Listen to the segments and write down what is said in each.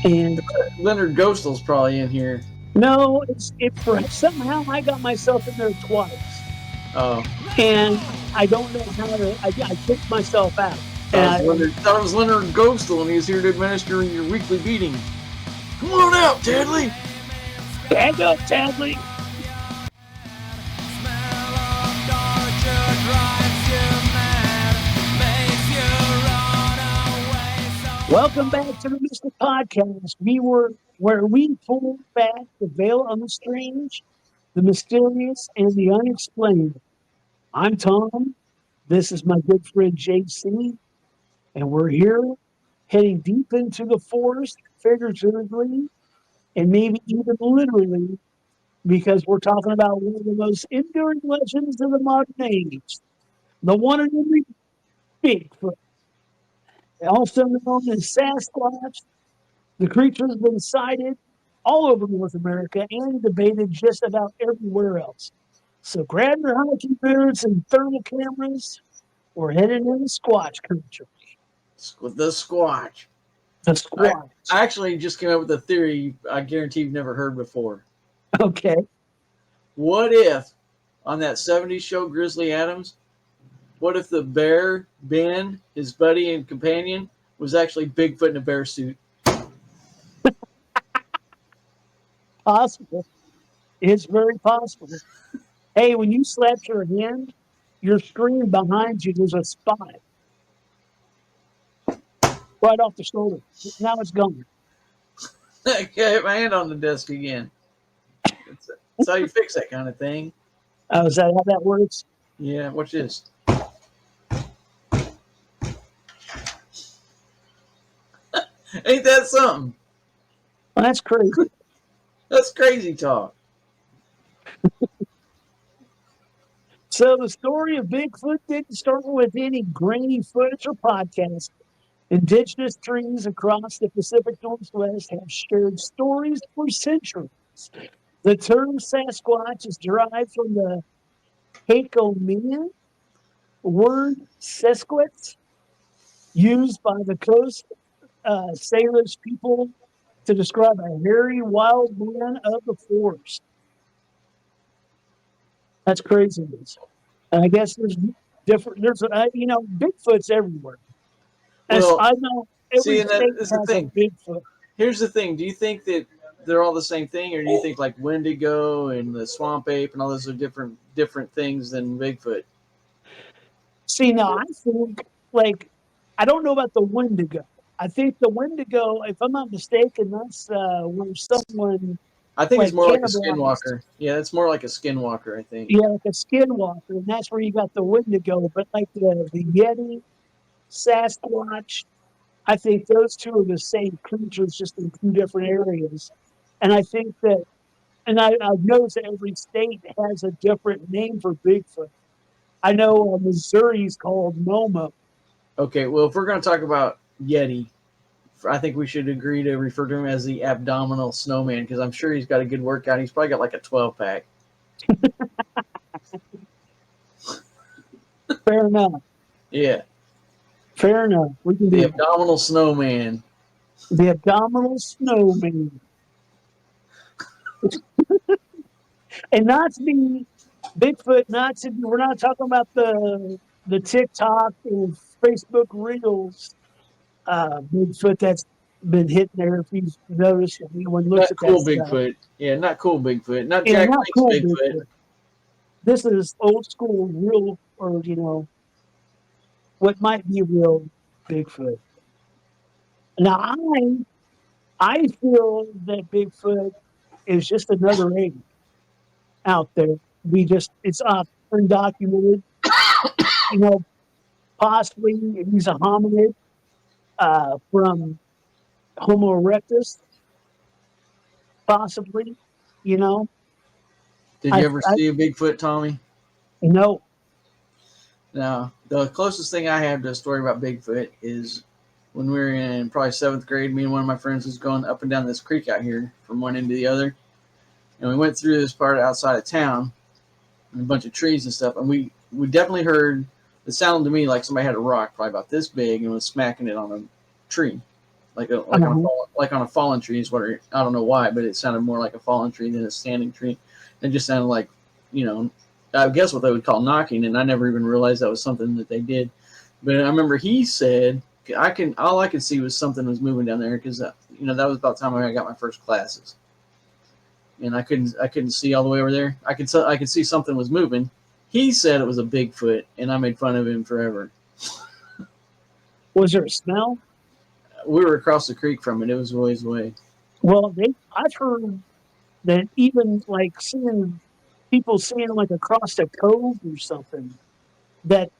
And Leonard Ghostel's probably in here. no, somehow I got myself in there twice, Oh, and I don't know how to. I kicked myself out, and thought it was Leonard Ghostel, and he was here to administer your weekly beating. Come on out, Tadley. back up, Tadley. Welcome back to the Mystic Podcast. Where we pull back the veil on the strange, the mysterious, and the unexplained. I'm Tom. This is my good friend JC, and we're here heading deep into the forest, figuratively, and maybe even literally, because we're talking about one of the most enduring legends of the modern age, the one and only Bigfoot, also known as Sasquatch. The creature has been sighted all over North America and debated just about everywhere else. So grab your hiking boots and thermal cameras. We're heading into Squatch country. With the Squatch. The Squatch. I actually just came up with a theory I guarantee you've never heard before. Okay. What if, on that 70s show, Grizzly Adams, what if the bear, Ben, his buddy and companion, was actually Bigfoot in a bear suit? Possible. It's very possible. Hey, when you slapped your hand, your screen behind you, there's a spot right off the shoulder. Now it's gone. I hit my hand on the desk again. That's how you fix that kind of thing. Oh, is that how that works? Yeah, watch this. Ain't that something? Well, that's crazy. That's crazy talk. So the story of Bigfoot didn't start with any grainy footage or podcast. Indigenous trees across the Pacific Northwest have shared stories for centuries. The term Sasquatch is derived from the Hakomian word Sesquitz, used by the Coast Salish people to describe a hairy wild man of the forest. That's craziness. And I guess there's Bigfoot's everywhere. As I know, every state that's the has a thing. Bigfoot. Here's the thing. Do you think that they're all the same thing, or do you think like Wendigo and the swamp ape and all those are different things than Bigfoot? See, now I think, I don't know about the Wendigo. I think the Wendigo, if I'm not mistaken, that's where someone I think it's more like a cannibalized. skinwalker. Yeah, it's more like a skinwalker, I think. Yeah, like a skinwalker, and that's where you got the Wendigo. But like the Yeti, Sasquatch, I think those two are the same creatures, just in two different areas. And I think that, and I've noticed that every state has a different name for Bigfoot. I know Missouri's called Momo. Okay, well, if we're going to talk about Yeti, I think we should agree to refer to him as the abdominal snowman because I'm sure he's got a good workout. He's probably got like a 12-pack. Fair enough. Yeah. Fair enough. We can The do abdominal snowman. the abdominal snowman. And not to be Bigfoot, we're not talking about the TikTok and Facebook reels Bigfoot that's been hitting there. If you've noticed, if anyone looks Not at that cool stuff. Bigfoot. Yeah, not cool Bigfoot. Not Yeah, Jack not Link's cool Bigfoot. Bigfoot. This is old school, real, or what might be real Bigfoot. Now, I feel that Bigfoot is just another ape out there. It's undocumented. You know, possibly he's a hominid from Homo erectus. Possibly, you know. Did you ever see a Bigfoot, Tommy? No. No. The closest thing I have to a story about Bigfoot is when we were in probably 7th grade. Me and one of my friends was going up and down this creek out here from one end to the other. And we went through this part outside of town and a bunch of trees and stuff. And we definitely heard, it sounded to me like somebody had a rock probably about this big and was smacking it on a tree. like on a fallen tree is what I don't know why, but it sounded more like a fallen tree than a standing tree. It just sounded like, I guess what they would call knocking, and I never even realized that was something that they did. But I remember he said, all I could see was something was moving down there because that was about the time I got my first glasses, and I couldn't see all the way over there. I could see something was moving. He said it was a Bigfoot, and I made fun of him forever. Was there a smell? We were across the creek from it. It was ways away. Well, I've heard that even like people seeing like across a cove or something, that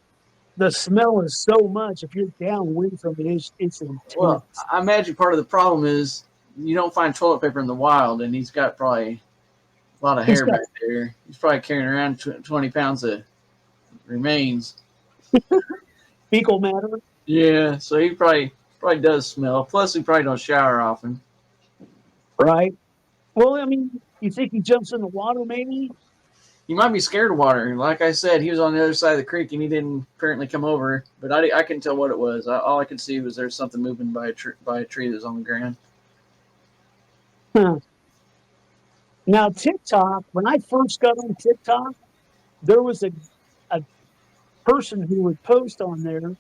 the smell is so much. If you're downwind from it, it's Well, intense. I imagine part of the problem is you don't find toilet paper in the wild, and he's got probably a lot of hair back there. He's probably carrying around 20 pounds of remains. Fecal matter. Yeah, so he probably does smell. Plus, he probably don't shower often. Right. Well, I mean, you think he jumps in the water, maybe? He might be scared of water. Like I said, he was on the other side of the creek, and he didn't apparently come over. But I couldn't tell what it was. All I could see was there's something moving by a tree that was on the ground. Huh. Now, TikTok, when I first got on TikTok, there was a person who would post on there,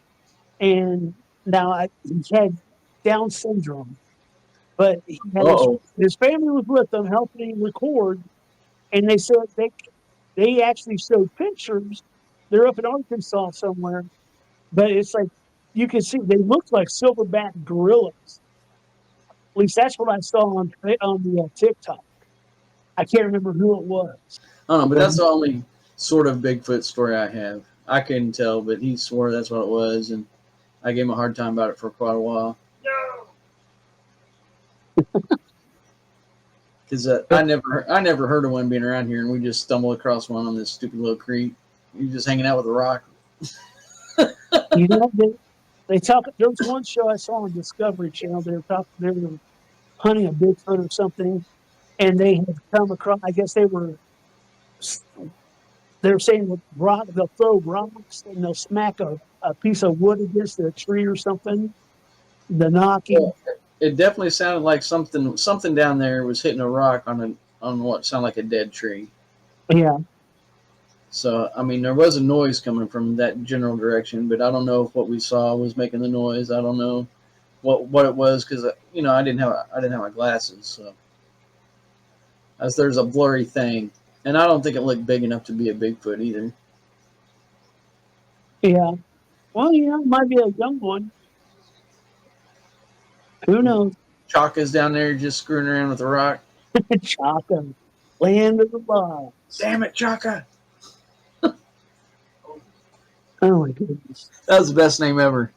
and he had Down syndrome, but he had his family was with him helping him record, and they said they actually showed pictures. They're up in Arkansas somewhere, but it's like you can see they looked like silverback gorillas. At least that's what I saw on the TikTok. I can't remember who it was. I don't know, but that's the only sort of Bigfoot story I have. I couldn't tell, but he swore that's what it was, and I gave him a hard time about it for quite a while. Because I never heard of one being around here, and we just stumbled across one on this stupid little creek. You're just hanging out with a rock. They talk. There was one show I saw on Discovery Channel. They were hunting a Bigfoot or something, and they had come across. I guess they were saying that they'll throw rocks and they'll smack a piece of wood against a tree or something. The knocking. Well, it definitely sounded like something down there was hitting a rock on what sounded like a dead tree. Yeah. So I mean, there was a noise coming from that general direction, but I don't know if what we saw was making the noise. I don't know what it was because I didn't have my glasses, so as there's a blurry thing, and I don't think it looked big enough to be a Bigfoot either. Yeah. Well, it might be a young one. Who knows? Chaka's down there just screwing around with a rock. Chaka, land of the lost. Damn it, Chaka! Oh my goodness. That was the best name ever.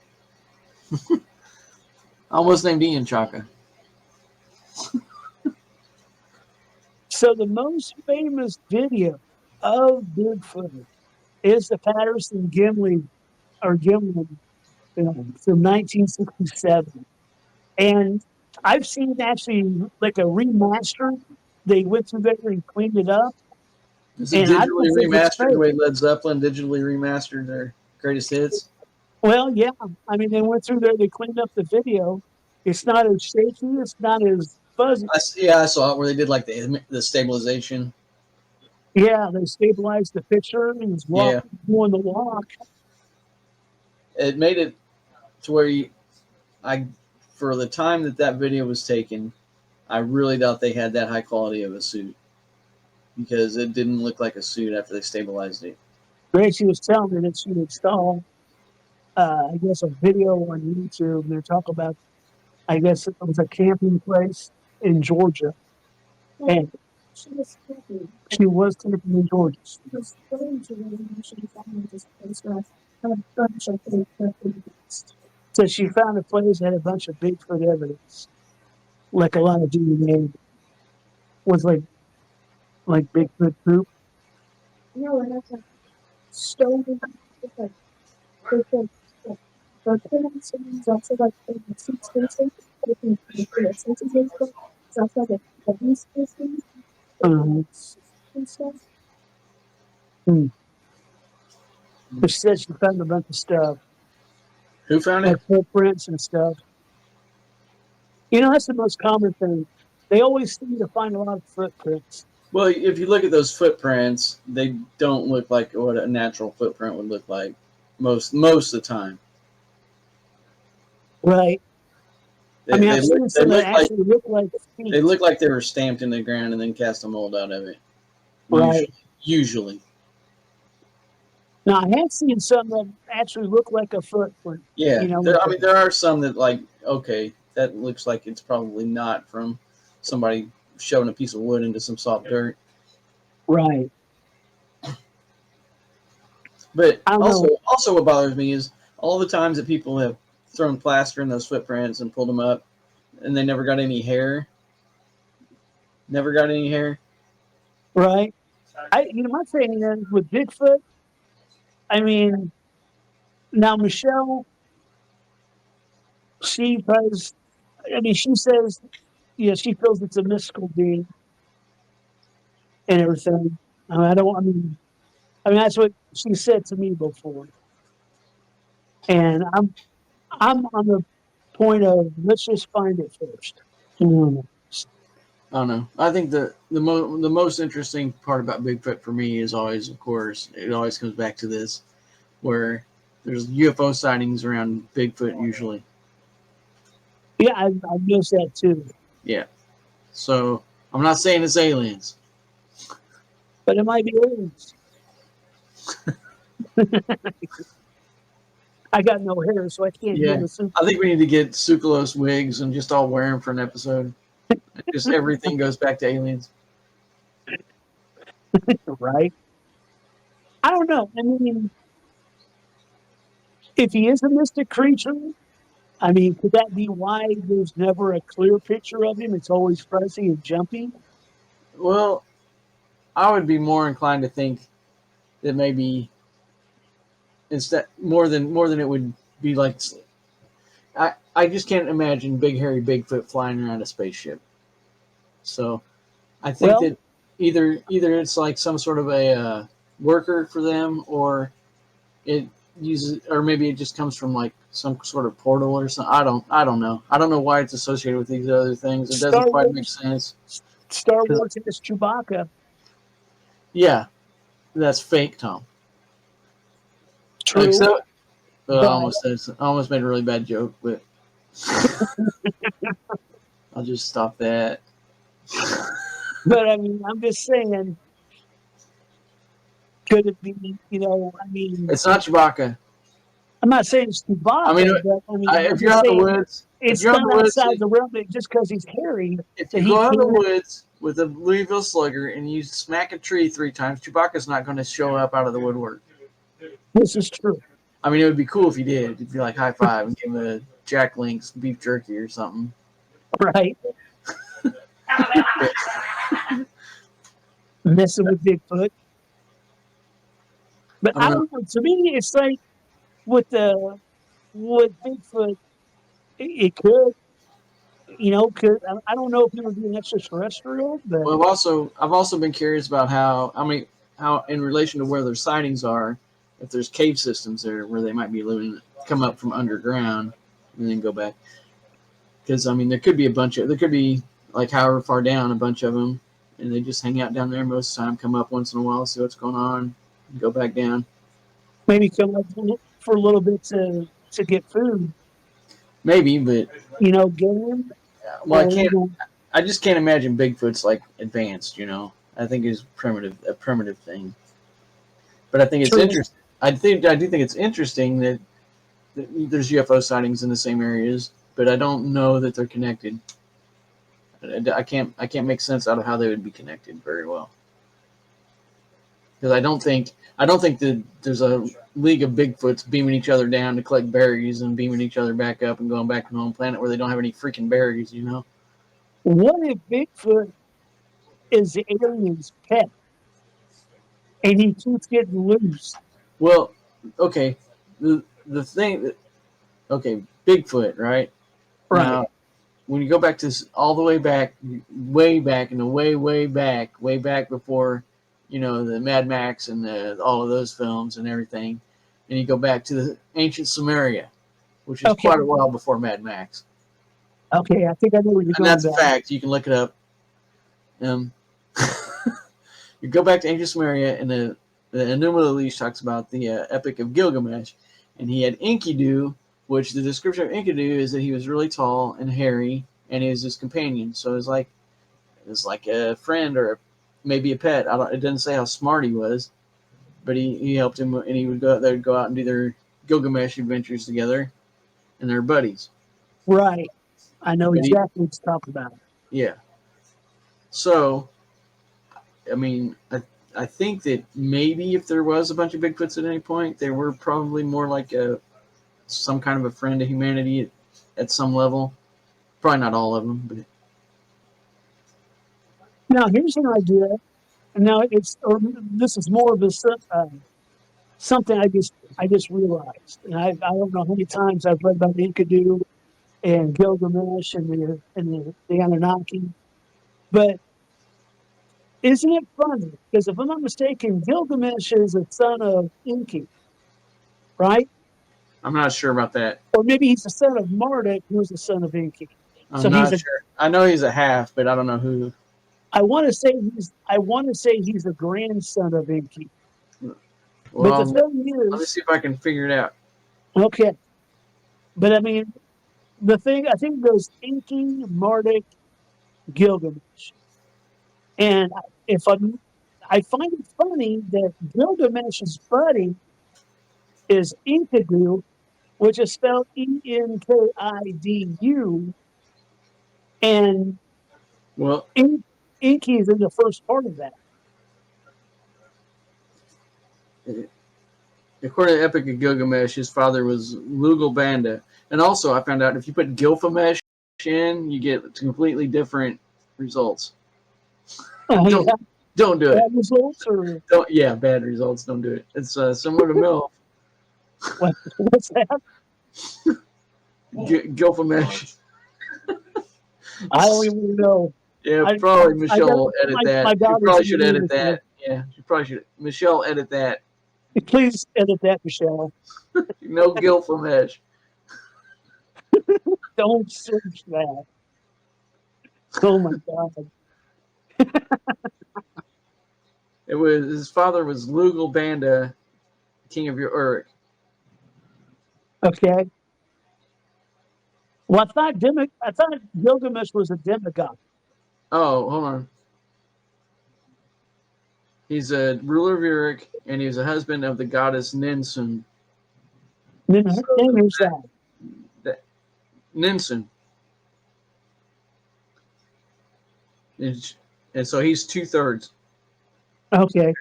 I almost named Ian Chaka. So the most famous video of Bigfoot is the Patterson Gimlin film from 1967. And I've seen actually like a remaster. They went through there and cleaned it up. Is it digitally remastered the way Led Zeppelin digitally remastered their greatest hits? Well, yeah. I mean, they went through there, they cleaned up the video. It's not as shaky, it's not as fuzzy. I saw it where they did like the stabilization. Yeah, they stabilized the picture and was doing the walk. It made it to where for the time that video was taken, I really doubt they had that high quality of a suit because it didn't look like a suit after they stabilized it. Gracie was telling me that she installed, I guess, a video on YouTube. They're talking about, I guess it was a camping place in Georgia. And she was camping in Georgia. She was going to she found this place where had a bunch of Bigfoot evidence. So she found a place that had a bunch of Bigfoot evidence, like a lot of DNA. Was like Bigfoot poop. No, it has like stone like Bigfoot. The plants is also like a seed spacing. It's also like a bee spacing. And stuff. But she said she found a bunch of stuff. Who found it? Like footprints and stuff. That's the most common thing. They always seem to find a lot of footprints. Well, if you look at those footprints, they don't look like what a natural footprint would look like most of the time. Right. They, they I've look seen they some that look like actually look like they feet. look like they were stamped in the ground and then cast a mold out of it. Right. Usually. Now, I have seen some that actually look like a footprint. Yeah. With There are some that okay, that looks like it's probably not from somebody shoving a piece of wood into some soft dirt. right. But I don't know. also what bothers me is all the times that people have thrown plaster in those footprints and pulled them up, and they never got any hair. Never got any hair. Right. My thing is with Bigfoot. I mean, now Michelle, she does. She says, she feels it's a mystical being and everything. I don't. That's what she said to me before, and I'm on the point of let's just find it first. I don't know. I think the most interesting part about Bigfoot for me is always, of course, it always comes back to this, where there's UFO sightings around Bigfoot usually. Yeah, I noticed that too. Yeah. So I'm not saying it's aliens. But it might be aliens. I got no hair, so I can't Yeah. give a super. I think we need to get Sucralose wigs and just all wear them for an episode. Just everything goes back to aliens. Right? I don't know. If he is a mystic creature, could that be why there's never a clear picture of him? It's always fuzzy and jumpy. Well, I would be more inclined to think that maybe instead more than it would be like I just can't imagine big hairy Bigfoot flying around a spaceship. So I think Well, that either it's like some sort of a worker for them, or it uses, or maybe it just comes from like some sort of portal or something. I don't know. I don't know why it's associated with these other things. It Star doesn't quite make Wars, sense. Star Wars has Chewbacca. Yeah, that's fake, Tom. True, Except but I almost made a really bad joke, but I'll just stop that. I'm just saying, could it be? It's not Chewbacca. I'm not saying it's I mean, Chewbacca, but I'm if you're just out in the saying woods, it's not outside the realm that just because he's hairy if that you he go out in the can't. woods with a Louisville Slugger and you smack a tree 3 times, Chewbacca's not going to show up out of the woodwork. This is true. I mean, it would be cool if he did. It'd be like high five and give him a Jack Link's beef jerky or something. Right. Messing with Bigfoot. But I I don't know. don't know. To me, it's like with Bigfoot, it could, could I don't know if he would be an extraterrestrial, but Well, I've also been curious about how in relation to where their sightings are, if there's cave systems there where they might be living, come up from underground and then go back. Because there could be there could be like however far down a bunch of them, and they just hang out down there most of the time, come up once in a while, see what's going on, and go back down. maybe come up for a little bit to get food, Maybe, but game. well, I just can't imagine Bigfoot's like advanced. I think it's a primitive thing. But I think it's True. interesting. I do think it's interesting that there's UFO sightings in the same areas, but I don't know that they're connected. I can't make sense out of how they would be connected very well, because I don't think that there's a league of Bigfoots beaming each other down to collect berries and beaming each other back up and going back to the home planet where they don't have any freaking berries. What if Bigfoot is the alien's pet and he keeps getting loose? Well, okay, the thing that okay, Bigfoot, right? Right. Now, when you go back to all the way back in the way back before, the Mad Max and all of those films and everything, and you go back to the ancient Samaria, which is Okay. quite a while before Mad Max. Okay, I think I know where you're And going that's a with that. fact. You can look it up. Um, you go back to ancient Sumeria, and the Enuma Elish talks about the Epic of Gilgamesh, and he had Enkidu, which the description of Enkidu is that he was really tall and hairy, and he was his companion. So it was like a friend or maybe a pet. It doesn't say how smart he was, but he helped him, and he would go out there, go out and do their Gilgamesh adventures together, and they're buddies. Right. I know But he, exactly what you're talking about. yeah. So, I mean, I think that maybe if there was a bunch of Bigfoots at any point, they were probably more like some kind of a friend to humanity at some level. Probably not all of them, but Now, here's an idea. Now, this is more of a something I just realized, and I don't know how many times I've read about Enkidu and Gilgamesh and the Anunnaki, but isn't it funny? Because if I'm not mistaken, Gilgamesh is a son of Enki, right? I'm not sure about that. Or maybe he's the son of Marduk, who's the son of Enki. I'm So not sure. I know he's a half, but I don't know who. I want to say he's a grandson of Enki. But the Well, thing let me is, see if I can figure it out. okay, but I mean, the thing I think goes Enki, Marduk, Gilgamesh, and if I'm, I find it funny that Gilgamesh's buddy is Enkidu, which is spelled Enkidu, and Well, Enki is in the first part of that. according to the Epic of Gilgamesh, his father was Lugal Banda. And also, I found out if you put Gilfamesh in, you get completely different results. Yeah, Don't do it. bad results or Bad results. Don't do it. It's similar to MILF. what's that? Gilfamesh. I don't even know. Yeah, I probably I Michelle got will edit that. my She daughter's probably in the should edit room with me. that. Yeah, she probably should. Michelle, edit that. Please edit that, Michelle. No Gilfamesh. Don't search that. Oh my God. It was his father was Lugal Banda, king of Uruk. Okay. Well, I thought Gilgamesh was a demigod. Oh, hold on. He's a ruler of Uruk, and he was a husband of the goddess Ninsun. Then her So name is that. that Ninsun, and so he's 2/3. Okay.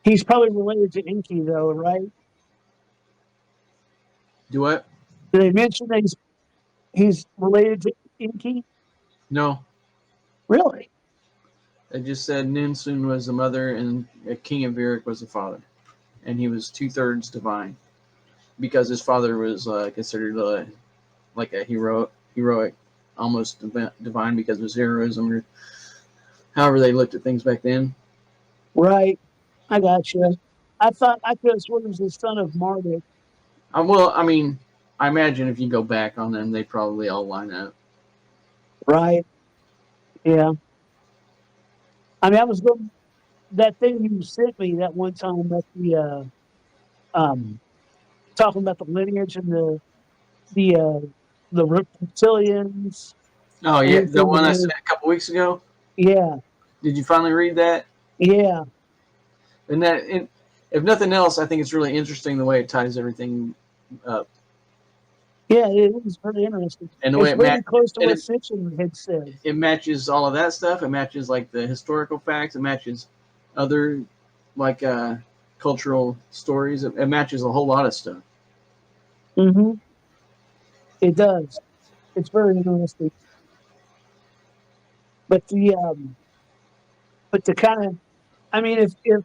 He's probably related to Enki, though, right? Do what? Did they mention that he's related to Enki? No, Really? I just said Ninsun was the mother, and a king of Uruk was the father, and he was 2/3 divine because his father was considered like a heroic, almost divine because of his heroism, or however they looked at things back then. Right. I got you. I could have sworn he was the son of Marduk. Well, I mean, I imagine if you go back on them, they probably all line up. Right. Yeah. I mean, I was going that thing you sent me that one time about talking about the lineage and the uh the reptilians Oh and yeah, the everything. one I sent a couple weeks ago. Yeah. Did you finally read that? Yeah. And if nothing else, I think it's really interesting the way it ties everything up, Yeah, it is very interesting. and the way It's very close to and what Simpson had said. it matches all of that stuff. It matches like the historical facts. It matches other like cultural stories. It matches a whole lot of stuff. Mm-hmm. It does. It's very interesting. But the kind of, I mean, if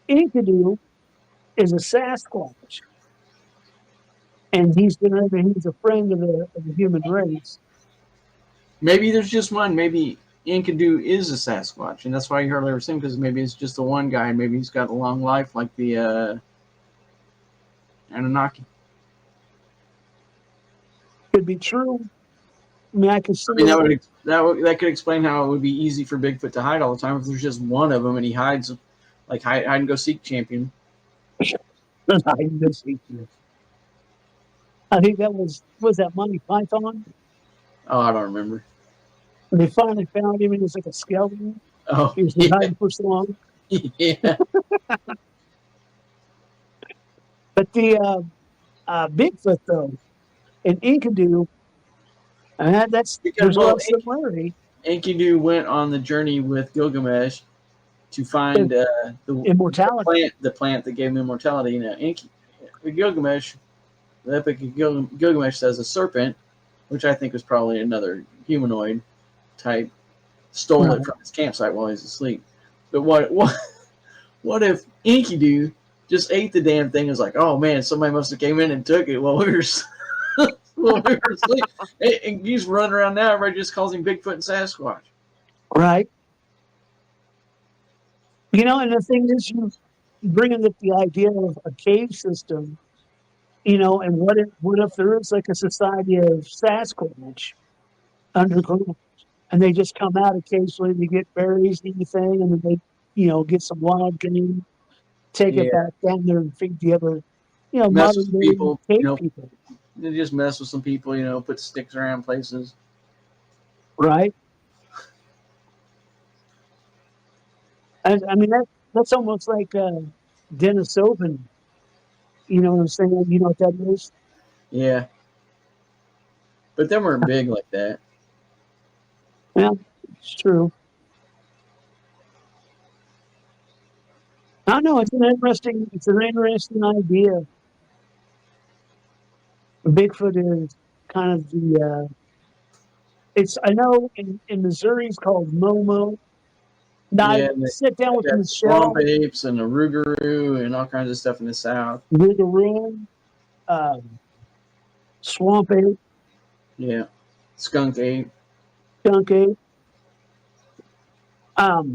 Enkidu is a Sasquatch and he's a friend of the human race. Maybe there's just one. Maybe Enkidu is a Sasquatch, and that's why you hardly ever see him because maybe it's just the one guy, and maybe he's got a long life like the Anunnaki. Could be true. mean, I could see. I mean, that could explain how it would be easy for Bigfoot to hide all the time if there's just one of them and he hides like hide and go seek champion. I think that was that Monty Python. Oh, I don't remember. And they finally found him, and he was like a skeleton. Oh, He was yeah. hiding for so long. Yeah. But the Bigfoot though, and Enkidu, Because there's a lot of similarity. Enkidu went on the journey with Gilgamesh to find Immortality. the plant that gave him immortality. You know, Gilgamesh, the Epic of Gilgamesh says a serpent, which I think was probably another humanoid type, stole it from his campsite while he was asleep. But what if Enkidu just ate the damn thing and was like, oh man, somebody must have came in and took it while we were asleep. And he's running around now, everybody just calls him Bigfoot and Sasquatch. Right. You know, and the thing is, you bringing up the idea of a cave system, you know, and what if there is like a society of Sasquatch underground, and they just come out occasionally to get berries and anything, and then they, you know, get some wild game, take it back down there and feed the other, you know, mess modern with day people, cave people. They just mess with some people, you know, put sticks around places. Right. I mean, that's almost like Denisovan. You know what I'm saying? You know what that is? Yeah. But them weren't big like that. Yeah, it's true. I don't know. It's an interesting idea. Bigfoot is kind of the. I know in Missouri it's called Momo. Now I sit down with Michelle. Swamp apes and the Rougarou and all kinds of stuff in the South. Rougarou, swamp ape. Yeah, skunk ape. Skunk ape. Now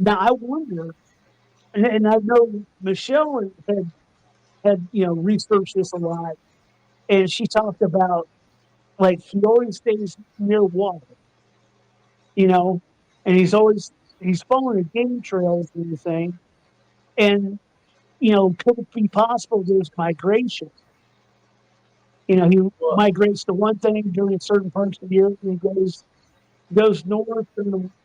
I wonder, and I know Michelle had you know researched this a lot, and she talked about like he always stays near water, you know, and he's following the game trails and everything, and you know, could it be possible there's migration? You know, he migrates to one thing during certain parts of the year, and he goes north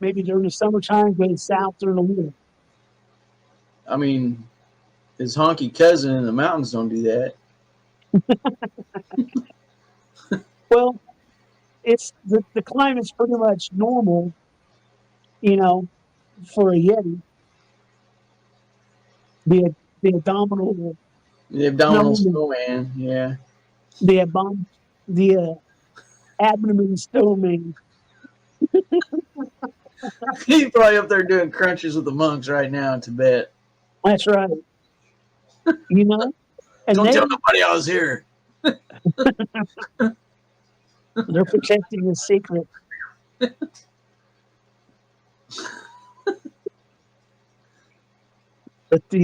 maybe during the summertime, goes south during the winter. I mean, his honky cousin in the mountains don't do that. Well, it's the climate's pretty much normal, you know, for a Yeti. The abdominal snowman, yeah. The abdomen snowman. He's probably up there doing crunches with the monks right now in Tibet. That's right. You know, and don't tell nobody I was here. They're protecting the secret. But I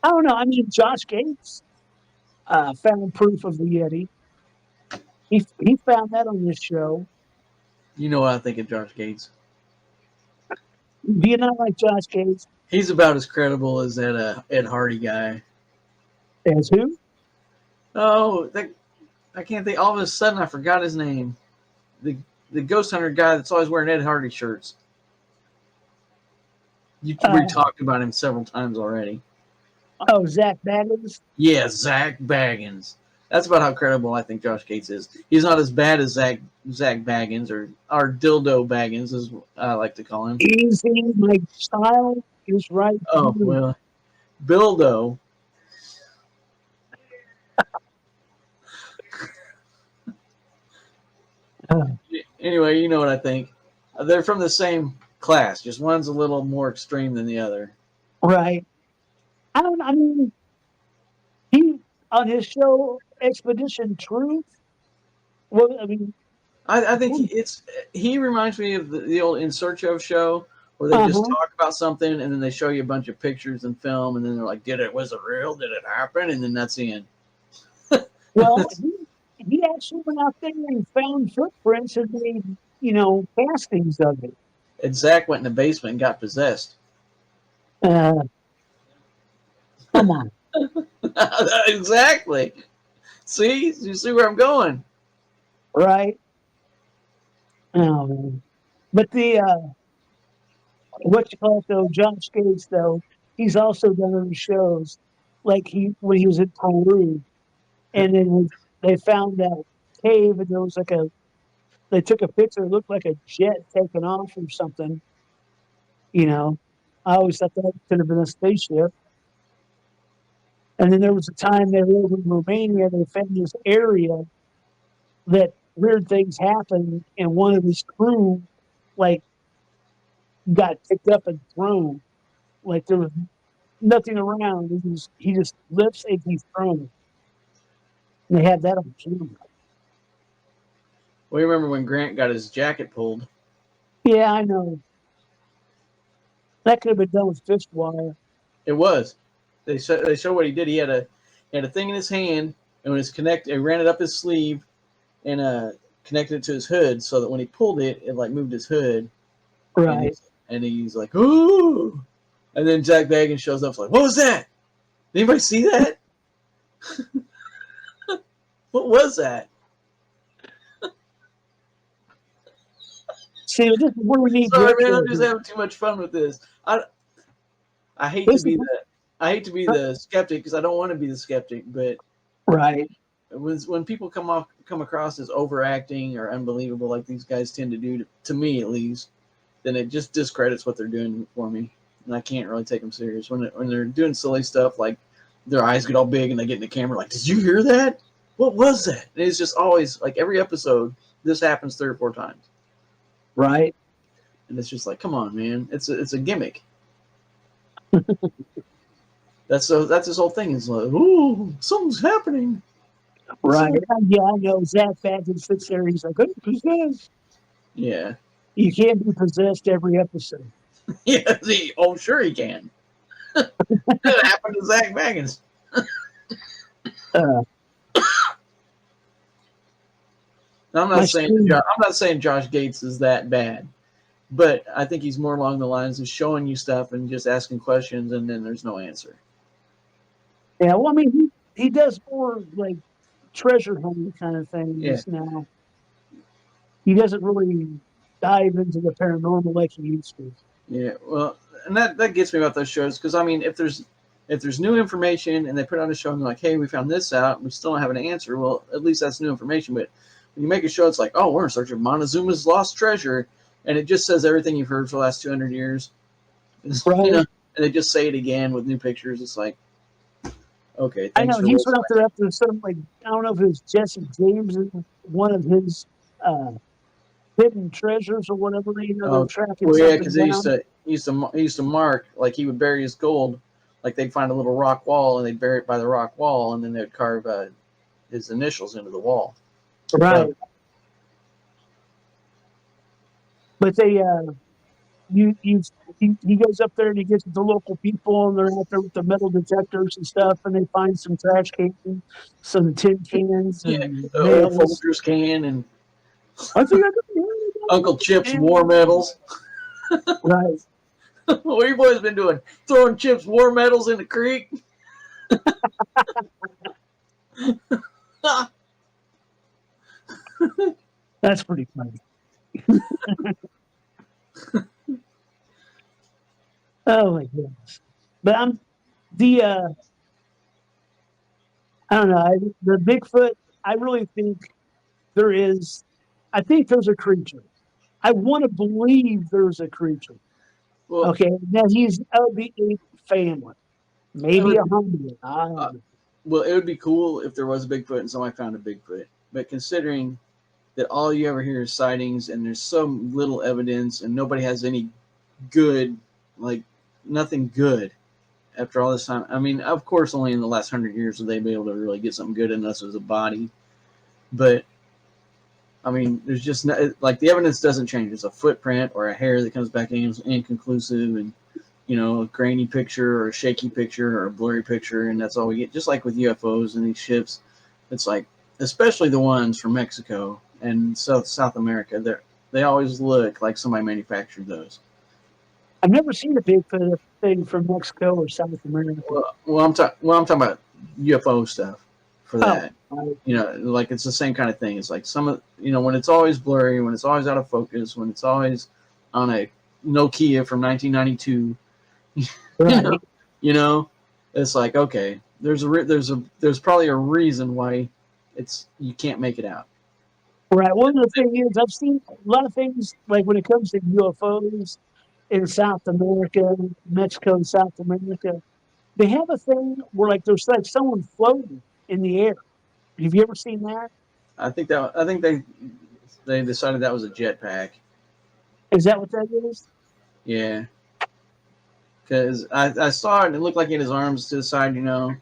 don't know. I mean, Josh Gates found proof of the Yeti. He found that on this show. You know what I think of Josh Gates? Do you not like Josh Gates? He's about as credible as that Ed Hardy guy. As who? Oh, I can't think. All of a sudden, I forgot his name. The ghost hunter guy that's always wearing Ed Hardy shirts. We talked about him several times already. Oh, Zach Baggins? Yeah, Zach Baggins. That's about how credible I think Josh Gates is. He's not as bad as Zach Baggins or Dildo Baggins, as I like to call him. Easy, my style is right. Oh, well. Bildo. Anyway, you know what I think. They're from the same class. Just one's a little more extreme than the other. Right. I mean, he, on his show, Expedition Truth, well, I mean, I think he reminds me of the old In Search Of show where they just talk about something and then they show you a bunch of pictures and film and then they're like, was it real? Did it happen? And then that's the end. Well, he actually went out there and found footprints and made, castings of it. And Zach went in the basement and got possessed. Uh, Come on. Exactly. See? You see where I'm going? Right? But the what you call it though, Josh Gates though, he's also done other shows, like when he was in Peru, and then they found that cave, and there was like they took a picture, it looked like a jet taking off or something. You know, I always thought that could have been a spaceship. And then there was a time they were over in Romania, they found this area that weird things happened, and one of his crew like got picked up and thrown. Like there was nothing around. He just lifts and he's thrown. And they had that on camera. We remember when Grant got his jacket pulled. Yeah, I know. That could have been done with fish wire. It was. They show what he did. He had a thing in his hand, and when it's connected, he ran it up his sleeve and connected it to his hood, so that when he pulled it, it like moved his hood. Right. And he's like, ooh. And then Jack Baggins shows up, like, what was that? Did anybody see that? What was that? See, this is where we need. Sorry, man, I'm just having too much fun with this. I hate to be the skeptic, because I don't want to be the skeptic, but right. When people come across as overacting or unbelievable, like these guys tend to do, to me at least, then it just discredits what they're doing for me, and I can't really take them serious. When they're doing silly stuff, like their eyes get all big and they get in the camera, like, did you hear that? What was that? And it's just always like every episode, this happens 3 or 4 times. Right. And it's just like, come on, man, it's a gimmick. That's his whole thing. Is like, ooh, something's happening. Right. Yeah, I know. Zach Baggins sits there. He's like, "I'm possessed." Yeah. You can't be possessed every episode. Yeah. Sure he can. That happened to Zach Baggins. I'm not saying Josh Gates is that bad, but I think he's more along the lines of showing you stuff and just asking questions, and then there's no answer. Yeah. Well, I mean, he does more like treasure hunting kind of things now. He doesn't really dive into the paranormal like he used to. Yeah, well, and that gets me about those shows, because I mean, if there's new information and they put on a show and they're like, hey, we found this out, we still don't have an answer. Well, at least that's new information. But when you make a show, it's like, oh, we're in search of Montezuma's lost treasure, and it just says everything you've heard for the last 200 years. Right. And they just say it again with new pictures. It's like, okay. I know he's went up there after some, like, I don't know if it was Jesse James, one of his hidden treasures or whatever. They're tracking. Well, yeah, because he used to mark, like he would bury his gold, like they'd find a little rock wall and they'd bury it by the rock wall, and then they'd carve his initials into the wall. Right. But they he goes up there and he gets with the local people, and they're out there with the metal detectors and stuff, and they find some trash cans, some tin cans, and old Folgers can, and I think Uncle Chip's war medals. Right. What have you boys been doing? Throwing Chip's war medals in the creek? That's pretty funny. Oh my goodness! But I don't know. The Bigfoot. I really think there is. I think there's a creature. I want to believe there's a creature. Well, okay, now he's of the ape family, maybe 100. I don't know. Well, it would be cool if there was a Bigfoot and somebody found a Bigfoot. But considering that all you ever hear is sightings and there's so little evidence and nobody has any good, like nothing good after all this time. I mean, of course, only in the last 100 years will they be able to really get something good unless it was a body. But I mean, there's just like the evidence doesn't change. It's a footprint or a hair that comes back inconclusive, and a grainy picture or a shaky picture or a blurry picture, and that's all we get. Just like with UFOs and these ships, it's like especially the ones from Mexico and South America. They always look like somebody manufactured those. I've never seen a Bigfoot thing from Mexico or South America. I'm talking about UFO stuff for that. Oh, Like it's the same kind of thing. It's like when it's always blurry, when it's always out of focus, when it's always on a Nokia from 1992. right. It's like, okay, there's probably a reason why you can't make it out. Right. One of the thing is, I've seen a lot of things like when it comes to UFOs in South America, Mexico, and South America. They have a thing where like there's like someone floating in the air. Have you ever seen that? I think they decided that was a jetpack. Is that what that is? Yeah, because I saw it and it looked like he had his arms to the side, and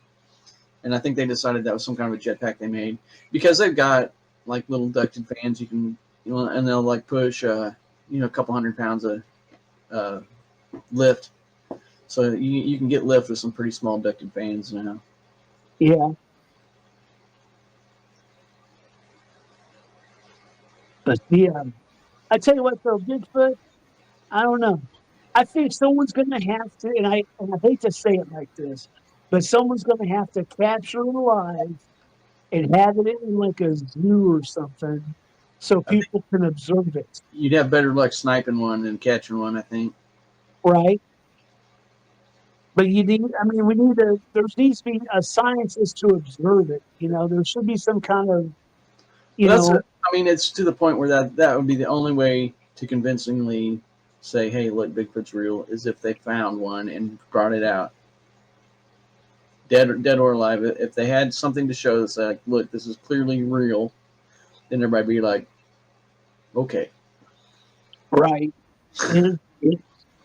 I think they decided that was some kind of a jetpack they made because they've got like little ducted fans you can, and they'll like push, a couple 100 pounds of lift. So you can get lift with some pretty small ducted fans now. Yeah. But I tell you what though, Bigfoot, I don't know. I think someone's going to have to, and I hate to say it like this, but someone's going to have to capture it alive and have it in like a zoo or something, so people can observe it. You'd have better luck sniping one than catching one, I think. Right. But we need to, there needs to be a scientist to observe it. There should be some kind of, it's to the point where that would be the only way to convincingly say, hey, look, Bigfoot's real, is if they found one and brought it out. Dead or alive. If they had something to show that's like, look, this is clearly real, then everybody be like, okay. Right.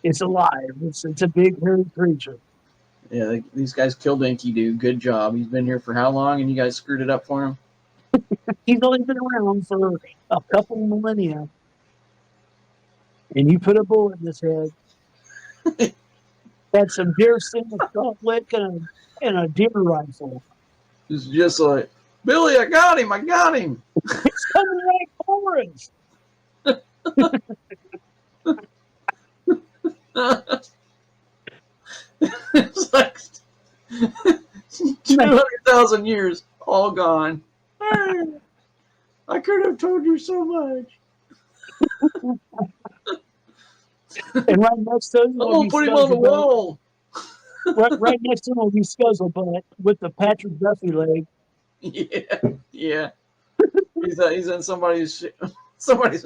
It's alive. It's a big, hairy creature. Yeah, these guys killed Enkidu. Good job. He's been here for how long, and you guys screwed it up for him? He's only been around for a couple millennia. And you put a bullet in his head. Had some deer skin, a salt lick, and a deer rifle. It's just like, Billy, I got him. He's coming right for us. It's like 200,000 years, all gone. I could have told you so much. And right next to him, I'm gonna put him on the wall. Right next to him will be Scuzzlebutt with the Patrick Duffy leg. Yeah. He's in somebody's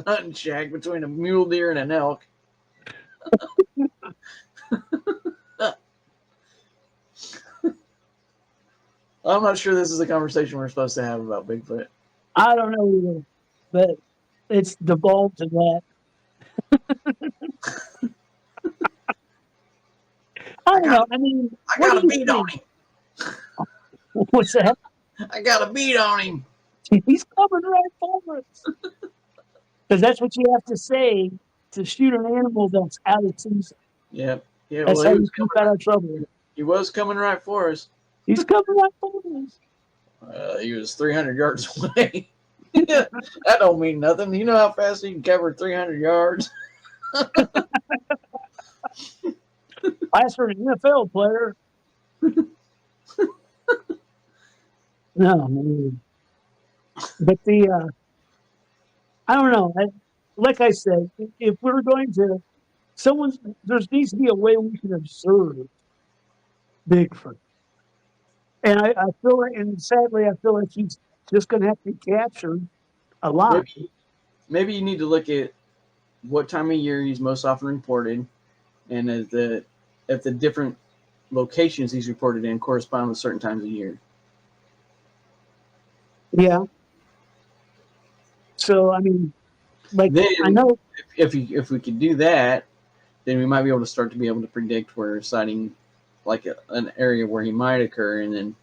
hunting shack between a mule deer and an elk. I'm not sure this is a conversation we're supposed to have about Bigfoot. I don't know either, but it's devolved to that. I don't know. I got a beat on him. What's that? I got a beat on him. He's coming right for us. Because that's what you have to say to shoot an animal that's out of season. Yeah. That's how you keep out of trouble. He was coming right for us. He's coming right for us. He was 300 yards away. That don't mean nothing. You know how fast he can cover 300 yards? As for an NFL player. No, man. But I don't know. Like I said, if we're going to, there needs to be a way we can observe Bigfoot. And I feel like, and sadly, I feel like he's just going to have to be captured alive. Maybe you need to look at what time of year he's most often reported, and if the different locations he's reported in correspond with certain times of year. Yeah. So I know if we could do that, then we might be able to predict where sighting, like an area where he might occur, and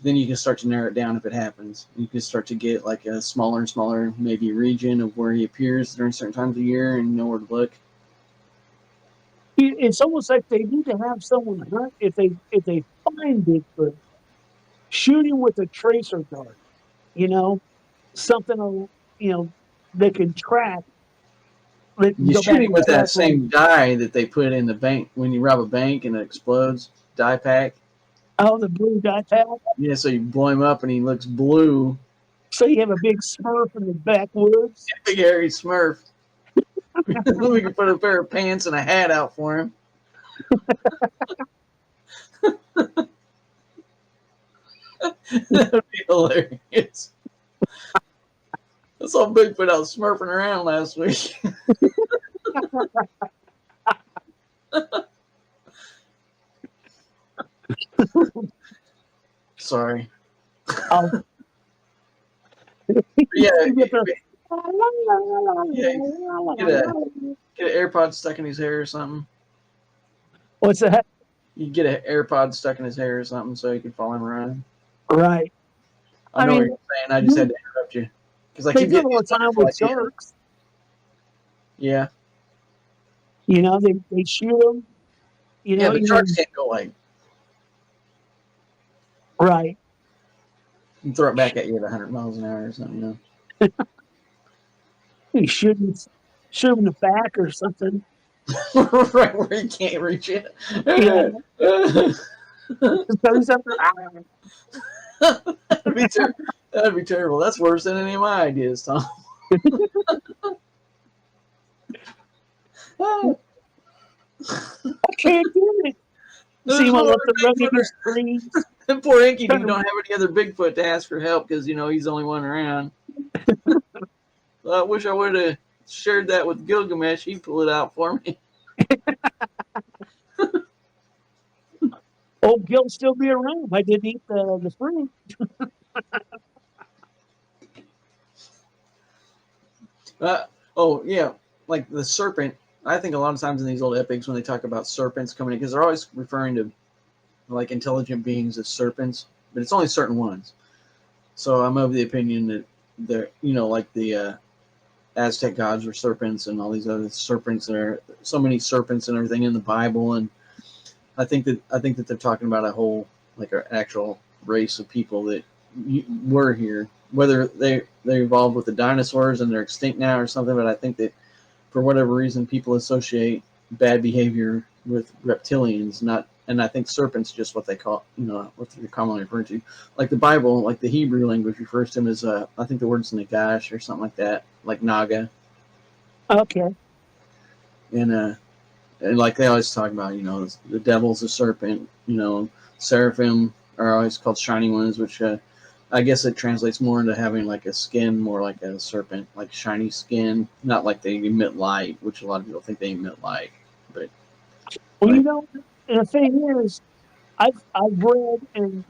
then you can start to narrow it down if it happens. You can start to get like a smaller and smaller maybe region of where he appears during certain times of year, and know where to look. It's almost like they need to have someone hunt if they find Bigfoot. shooting with a tracer dart, you know, something, that can track, that can You go shoot back him and with track that like, same dye that they put in the bank when you rob a bank and it explodes. Dye pack. oh, the blue dot pad. Yeah, so you blow him up and he looks blue. So you have a big smurf in the backwoods. Big hairy Smurf. We can put a pair of pants and a hat out for him. That'd be hilarious. I saw Bigfoot out smurfing around last week. Sorry. Oh, Yeah, with the, yeah. Get an AirPod stuck in his hair or something. what's that? You get an AirPod stuck in his hair or something so he can follow him around. Right. I I know what mean, you're saying. I just had to interrupt you because I they keep do it getting all these the time wonderful with ideas. sharks. Yeah, They shoot them. yeah, but sharks can't go like Right. and throw it back at you at 100 miles an hour or something. You shoot 'em in the back or something. Right where you can't reach it. Yeah. that'd, Throw something. be that'd be terrible. That's worse than any of my ideas, Tom. I can't do it. See him up the running his trees. And poor Inky Dink don't have any other Bigfoot to ask for help because he's the only one around. I wish I would have shared that with Gilgamesh. He'd pull it out for me. Old Gil'll still be around. I didn't eat the fruit. Oh yeah, like the serpent. I think a lot of times in these old epics when they talk about serpents coming in, because they're always referring to like intelligent beings as serpents, but it's only certain ones. So I'm of the opinion that they're, like the Aztec gods were serpents and all these other serpents. There are so many serpents and everything in the Bible, and I think that they're talking about a whole like an actual race of people that were here. Whether they evolved with the dinosaurs and they're extinct now or something, but I think that for whatever reason people associate bad behavior with reptilians, not. And I think serpents just what they call, what they're commonly referred to. Like the Bible, like the Hebrew language refers to them as, I think the word's nagash or something like that, like naga. Okay. And like they always talk about, the devil's a serpent, seraphim are always called shiny ones, which I guess it translates more into having like a skin, more like a serpent, like shiny skin, not like they emit light, which a lot of people think they emit light. But Well, like, the thing is, I've read and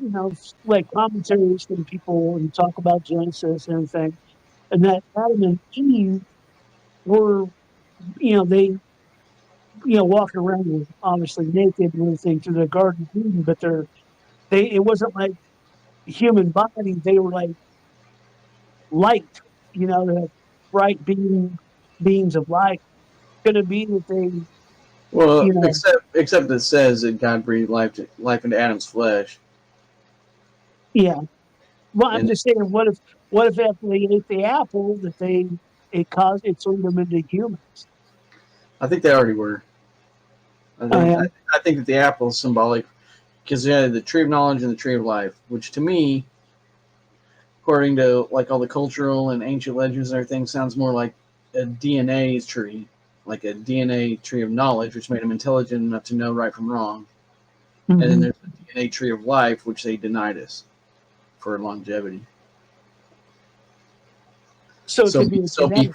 like commentaries from people who talk about Genesis and everything, and that Adam and Eve were they walking around obviously naked and everything through the Garden of Eden, but it wasn't like human bodies; they were like light, they had bright beings of light. Could it be that they, well, you know, except it says that God breathed life into Adam's flesh, yeah. Well, I'm and just saying, what if after they ate the apple that it turned them into humans? I think they already were. I Oh think yeah, I think that the apple is symbolic because they had the tree of knowledge and the tree of life, which to me, according to like all the cultural and ancient legends and everything, sounds more like a DNA tree, like a DNA tree of knowledge, which made them intelligent enough to know right from wrong. And then mm-hmm. there's the DNA tree of life, which they denied us for longevity. So it So could be a so genetic.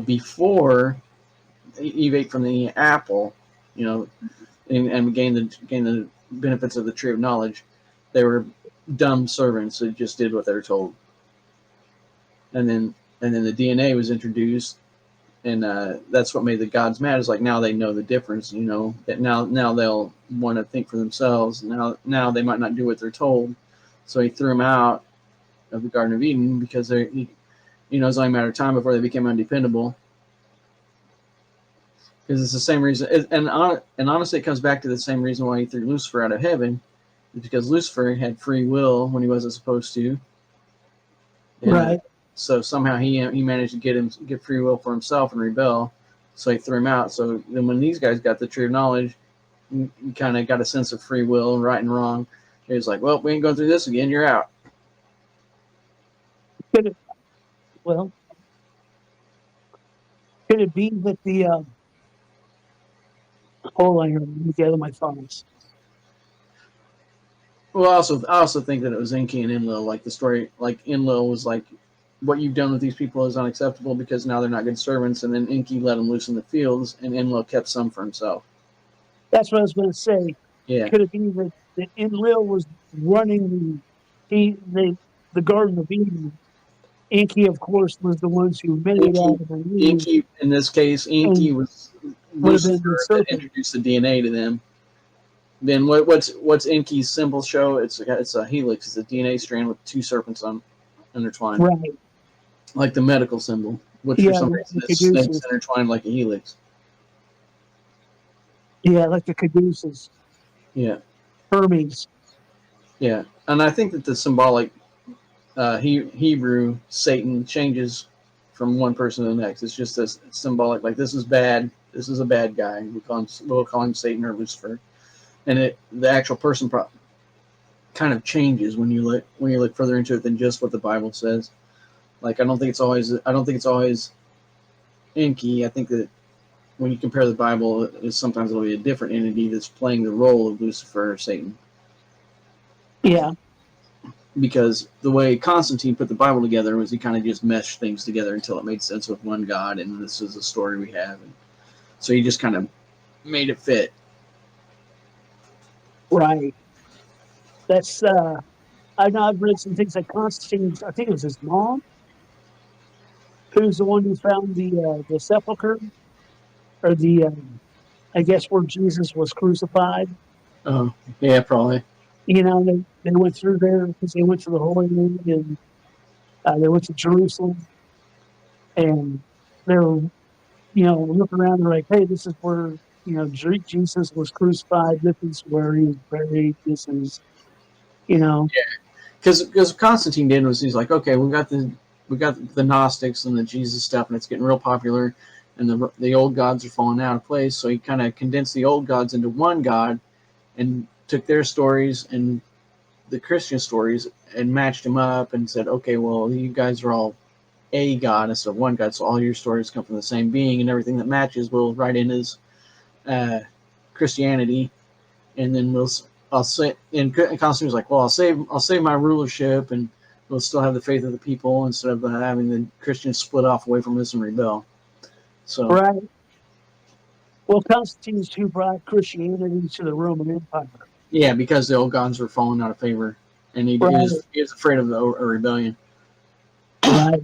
before Eve ate from the apple, and gained the benefits of the tree of knowledge, they were dumb servants that just did what they were told. And then the DNA was introduced, and that's what made the gods mad. Is like now they know the difference. That now they'll want to think for themselves. Now they might not do what they're told. So he threw them out of the Garden of Eden because it's only a matter of time before they became undependable. Because it's the same reason, and honestly, it comes back to the same reason why he threw Lucifer out of heaven, because Lucifer had free will when he wasn't supposed to. And, Right. So somehow he managed to get free will for himself and rebel. So he threw him out. So then when these guys got the true knowledge, you kind of got a sense of free will, right and wrong. He was like, well, we ain't going through this again. You're out. Could it, well, could it be that the hold on here, let me gather my thoughts. Well, I also think that it was Enki and Enlil. Like the story, like Enlil was like, what you've done with these people is unacceptable because now they're not good servants. And then Enki let them loose in the fields, and Enlil kept some for himself. That's what I was going to say. Yeah. Could it be that Enlil was running the Garden of Eden? Enki, of course, was the ones who made it out of the Eden. Enki, in this case, Enki was Lucifer that introduced the DNA to them. Then what's Enki's symbol show? It's a helix. It's a DNA strand with two serpents intertwined. Right. Like the medical symbol, which for some reason is snakes intertwined like a helix. Yeah, like the caduceus. Yeah. Hermes. Yeah, and I think that the symbolic Hebrew Satan changes from one person to the next. It's just this symbolic, like this is bad. This is a bad guy. We'll call him Satan or Lucifer, and the actual person kind of changes when you look further into it than just what the Bible says. Like I don't think it's always Enki. I think that when you compare the Bible, sometimes it'll be a different entity that's playing the role of Lucifer or Satan. Yeah. Because the way Constantine put the Bible together was he kind of just meshed things together until it made sense with one God, and this is the story we have. And so he just kind of made it fit. Right. That's I know I've read some things like Constantine. I think it was his mom, who's the one who found the sepulcher, or the I guess where Jesus was crucified. Oh, yeah, probably. You know, they went through there because they went to the Holy Land, and they went to Jerusalem, and they were, looking around. They're like, "Hey, this is where Jesus was crucified. This is where he was buried. This is, Yeah, because Constantine did was he's like, okay, we got the Gnostics and the Jesus stuff, and it's getting real popular, and the old gods are falling out of place. So he kind of condensed the old gods into one god, and took their stories and the Christian stories and matched them up and said, okay, well, you guys are all a god instead of one god, so all your stories come from the same being, and everything that matches will write in as Christianity, and then I'll say, and Constantine was like, well, I'll save my rulership, and we'll still have the faith of the people instead of having the Christians split off away from us and rebel. So right. Well, Constantine's who brought Christianity to the Roman Empire. Yeah, because the old gods were falling out of favor, and he was afraid of a rebellion. Right.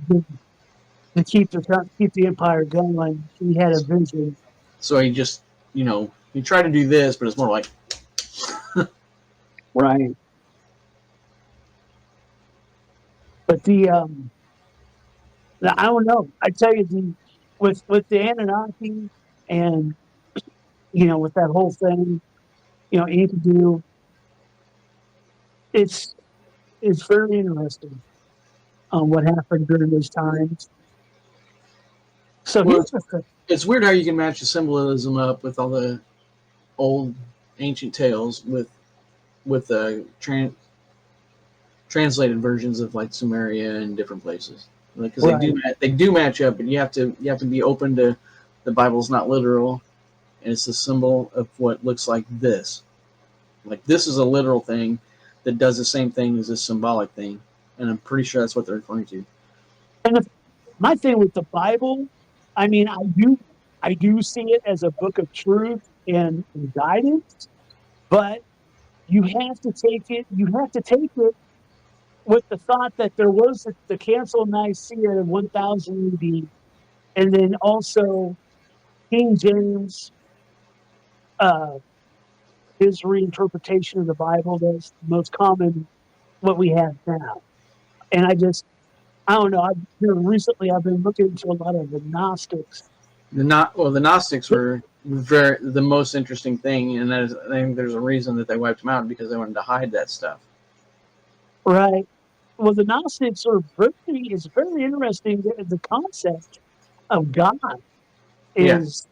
To keep the empire going, he had a vision. So he just, he tried to do this, but it's more like, right. But I don't know. I tell you, with the Anunnaki and with that whole thing, Enkidu, it's very interesting on what happened during those times. So it's weird how you can match the symbolism up with all the old ancient tales with translated versions of like Sumeria and different places, because they do match up, but you have to be open to the Bible's not literal, and it's a symbol of what looks like this. Like this is a literal thing that does the same thing as a symbolic thing, and I'm pretty sure that's what they're referring to. And my thing with the Bible, I mean, I do see it as a book of truth and guidance, but you have to take it with the thought that there was the Council of Nicaea in 1000 AD, and then also King James, his reinterpretation of the Bible. That's the most common what we have now. And I don't know. Recently I've been looking into a lot of the Gnostics. The Gnostics were the most interesting thing, and that is, I think there's a reason that they wiped them out, because they wanted to hide that stuff. Right. Well, the Gnostics are it's very interesting. The concept of God Yeah, is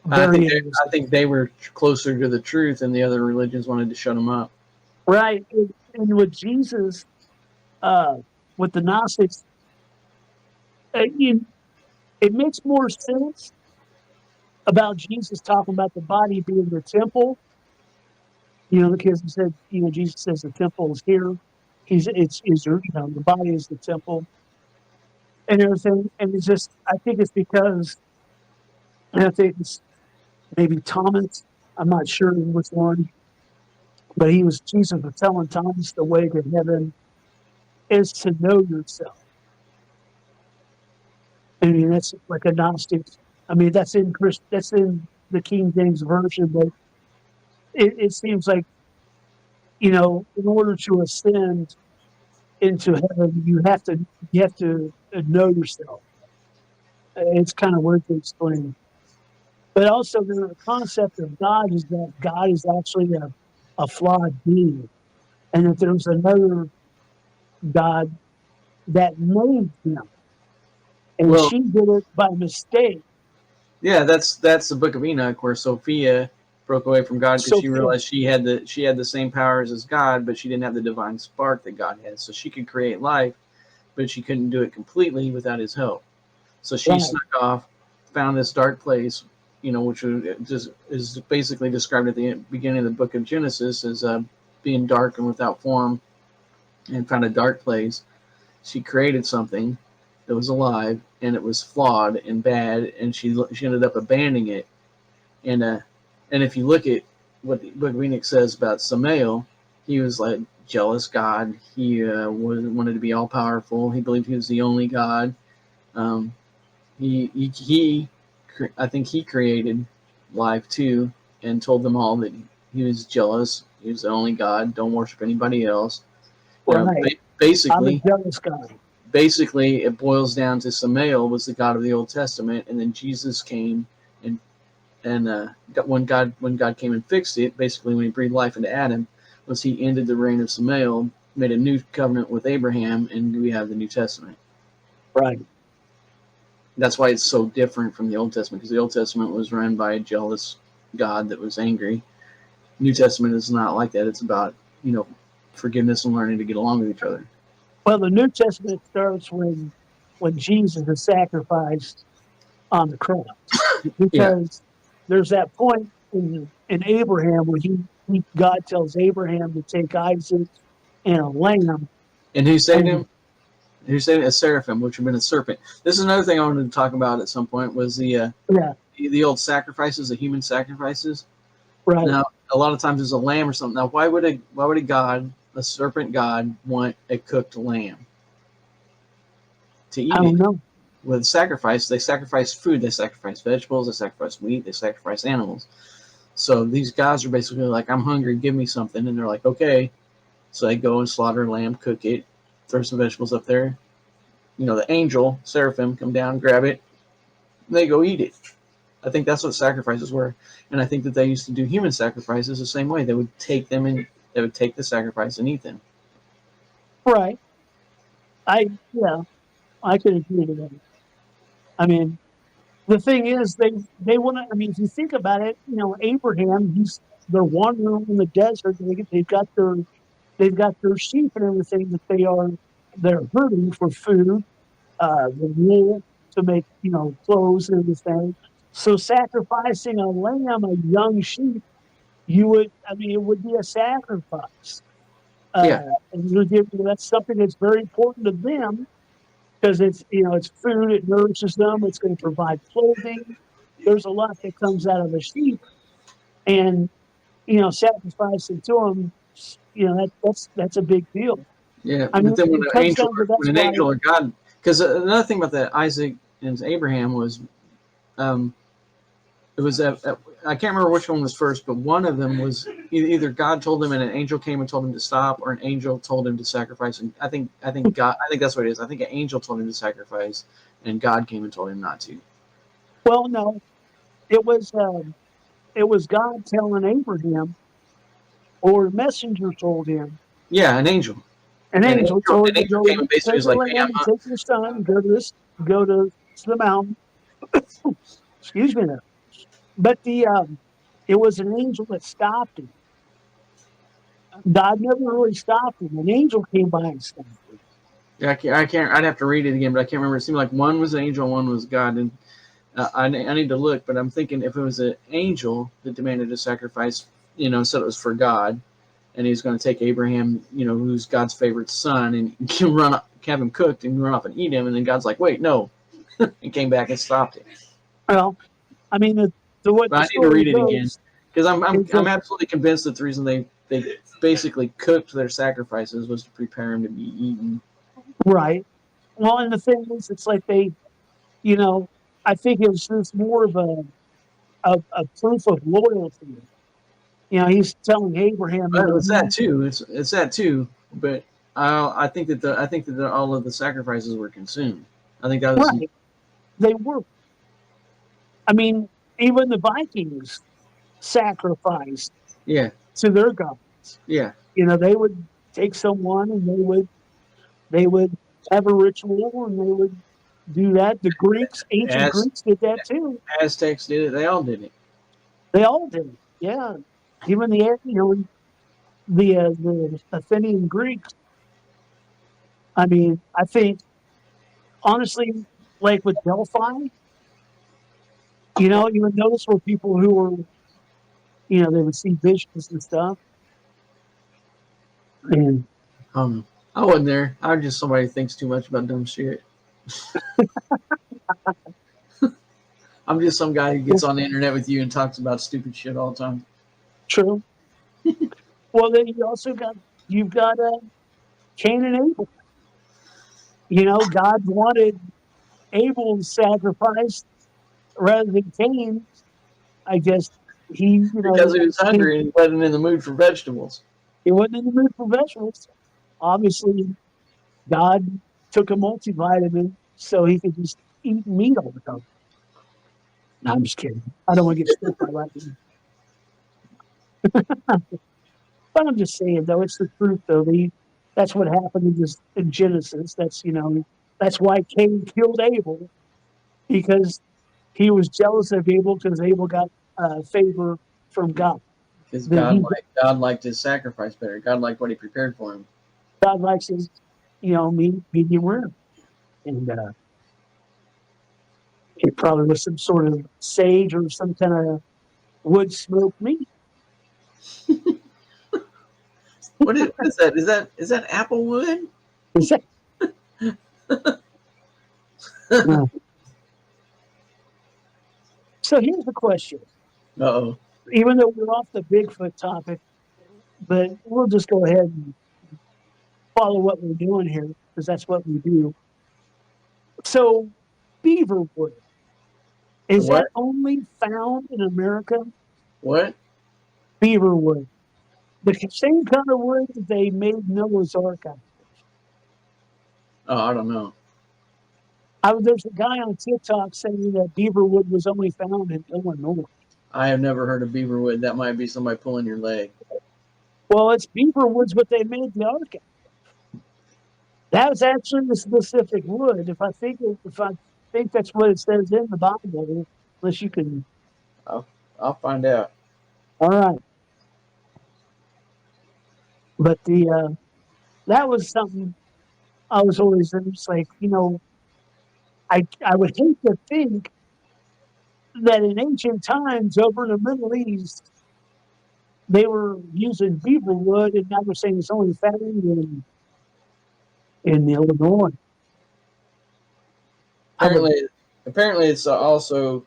very interesting. I think they were closer to the truth, and the other religions wanted to shut them up. Right. And with Jesus, uh, with the Gnostics, you, it makes more sense about Jesus talking about the body being the temple, because he said, Jesus says the temple is here. The body is the temple and everything. And it's just, I think it's because, and I think it's maybe Thomas, I'm not sure which one, but Jesus was telling Thomas the way to heaven is to know yourself. I mean, that's like a Gnostic. I mean, that's in the King James version, but it seems like, in order to ascend into heaven, you have to know yourself. It's kind of weird to explain. But also, the concept of God is that God is actually a flawed being, and that there's another God that made him, and Well, she did it by mistake. yeah, that's the Book of Enoch, where Sophia broke away from God because she Sophia, realized she had the same powers as God, but she didn't have the divine spark that God had. So she could create life, but she couldn't do it completely without His help. So she right, snuck off, found this dark place, which just is basically described at the beginning of the Book of Genesis as being dark and without form, and found a dark place. She created something that was alive, and it was flawed and bad, and she ended up abandoning it. And if you look at what the Book of Enoch says about Samael, he was like jealous God. He wanted to be all powerful. He believed he was the only God. Um, he I think he created life too, and told them all that he was jealous. He was the only God. Don't worship anybody else. right. I'm a Basically, jealous guy. it boils down to Samael was the God of the Old Testament, and then Jesus came, and when God came and fixed it, basically when He breathed life into Adam, was He ended the reign of Samael, made a new covenant with Abraham, and we have the New Testament. Right. That's why it's so different from the Old Testament, because the Old Testament was run by a jealous God that was angry. New Testament is not like that. It's about forgiveness and learning to get along with each other. Well, the New Testament starts when Jesus is sacrificed on the cross, Yeah. because there's that point in Abraham where God tells Abraham to take Isaac and a lamb, And who saved and him? Who saved him? A seraphim, which would have been a serpent. This is another thing I wanted to talk about at some point, was yeah, the old sacrifices, the human sacrifices. right. Now, a lot of times there's a lamb or something. Now, why would a serpent god, want a cooked lamb to I eat don't it? know. With sacrifice, they sacrifice food, they sacrifice vegetables, they sacrifice meat, they sacrifice animals. So these guys are basically like, I'm hungry, give me something. And they're like, okay. So they go and slaughter a lamb, cook it, throw some vegetables up there. The angel, seraphim, come down, grab it, and they go eat it. I think that's what sacrifices were. And I think that they used to do human sacrifices the same way. They would take the sacrifice and eat them. Right. Yeah, I could agree to that. I mean, the thing is, they want to. I mean, if you think about it, Abraham, they're wandering in the desert. They've got their sheep and everything that they're herding for food, the wool to make clothes and everything. So sacrificing a lamb, a young sheep, it would be a sacrifice. Yeah. And that's something that's very important to them, because it's food, it nourishes them, it's going to provide clothing. There's a lot that comes out of a sheep, and sacrificing to them, that's a big deal. Yeah. I But mean, then it comes down to when that's an why. angel or God, because another thing about that Isaac and Abraham was, um, it was I can't remember which one was first, but one of them was either God told him and an angel came and told him to stop, or an angel told him to sacrifice. And I think that's what it is. I think an angel told him to sacrifice, and God came and told him not to. Well, no, it was. it was God telling Abraham, or a messenger told him, Yeah, an angel. an angel told An him, angel go came and basically take was the like, "Hey, land and take your son and go to the mountain." Excuse me there. But it was an angel that stopped him. God never really stopped him. An angel came by and stopped him. Yeah, I can't. I'd have to read it again, but I can't remember. It seemed like one was an angel, and one was God, and I need to look. But I'm thinking if it was an angel that demanded a sacrifice, said it was for God, and he's going to take Abraham, who's God's favorite son, and have him cooked and run off and eat him, and then God's like, wait, no, and came back and stopped it. Well, I mean, what But the I need to story read it again goes because I'm I'm is I'm that, absolutely convinced that the reason they basically cooked their sacrifices was to prepare him to be eaten. right. Well, and the thing is, it's like you know, I think it was just more of a proof of loyalty. He's telling Abraham, Well, it's that too. It's that too. But I think that all of the sacrifices were consumed. I think that was right, they were. I mean, even the Vikings sacrificed yeah, to their gods. yeah. They would take someone and they would have a ritual and they would do that. The Greeks, ancient As Greeks, did that too. Aztecs did it, they all did it. They all did it. Yeah, even the Athenian Greeks. I mean, I think honestly, like with Delphi, you would notice where people who were, they would see visions and stuff. And I wasn't there. I'm just somebody who thinks too much about dumb shit. I'm just some guy who gets on the internet with you and talks about stupid shit all the time. true. Well, then you've got Cain and Abel. God wanted Abel's sacrifice rather than Cain. I guess he, Because he was he, hungry and he wasn't in the mood for vegetables. he wasn't in the mood for vegetables. Obviously, God took a multivitamin so he could just eat meat all the time. No, I'm just kidding. I don't want to get stuck by that. But I'm just saying, though, it's the truth, though. That's what happened in Genesis. That's why Cain killed Abel, because he was jealous of Abel because Abel got favor from God. Because That he God liked his sacrifice better. God liked what he prepared for him. God likes his, meat medium rare, and it probably was some sort of sage or some kind of wood smoked meat. What is that? Is that apple wood? Is that- no. So here's the question. Uh-oh. Even though we're off the Bigfoot topic, but we'll just go ahead and follow what we're doing here because that's what we do. So, beaver wood, The is what? that only found in America? What? Beaver wood, the same kind of wood that they made Noah's Ark out of. Oh, I don't know. There's a guy on TikTok saying that beaver wood was only found in Illinois. I have never heard of beaver wood. That might be somebody pulling your leg. Well, it's beaver wood's what they made the Ark out. That was actually the specific wood. If I think that's what it says in the Bible, unless you can. I'll, I'll find out. All right, but that was something I was always just like, I would hate to think that in ancient times over in the Middle East they were using beaver wood, and now they're saying it's only found in Illinois. I would Apparently, apparently it's also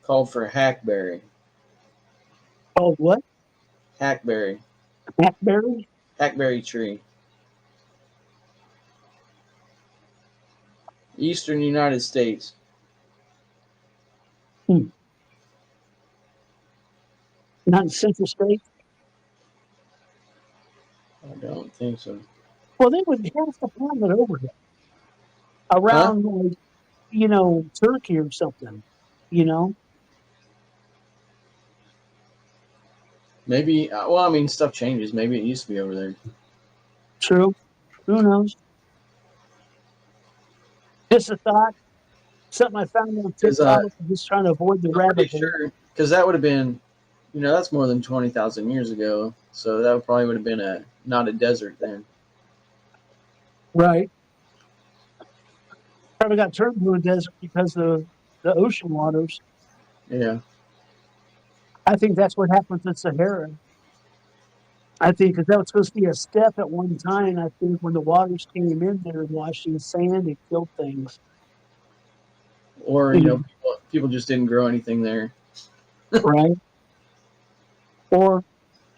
called for hackberry. call what? Hackberry. Blackberry? Hackberry tree. Eastern United States. Hmm. Not in Central States. I don't think so. Well, they would have to have it over here Huh? around, like, Turkey or something. You know, Maybe. Well, I mean, stuff changes. Maybe it used to be over there. True. Who knows? Just a thought. Something I found on Because TikTok. I'm just trying to avoid the I'm rabbit pretty hole. sure. Because that would have been, that's more than 20,000 years ago. So that probably would have been not a desert then. Right. Probably got turned into a desert because of the ocean waters. Yeah. I think that's what happened to Sahara. I think because that was supposed to be a step at one time. I think when the waters came in there and washing sand, it killed things. Or Mhm. people just didn't grow anything there. Right. Or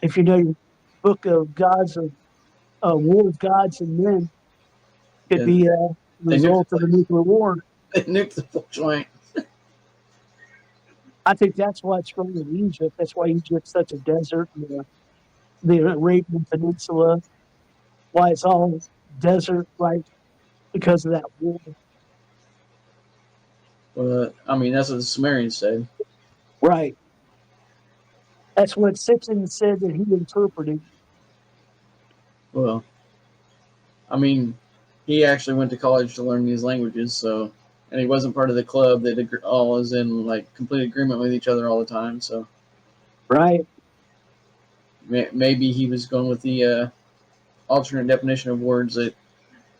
if you know your book of gods of war of gods and men, could Yeah, be a they nuked result the of a place. nuclear war. They nuked the full joint. I think that's why it's wrong in Egypt. That's why Egypt's such a desert. The Arabian Peninsula, why it's all desert, right? Because of that war. I mean, that's what the Sumerians said. Right. That's what Simpson said that he interpreted. Well, I mean, he actually went to college to learn these languages, so, and he wasn't part of the club that all was in like complete agreement with each other all the time. So Right. maybe he was going with the alternate definition of words that,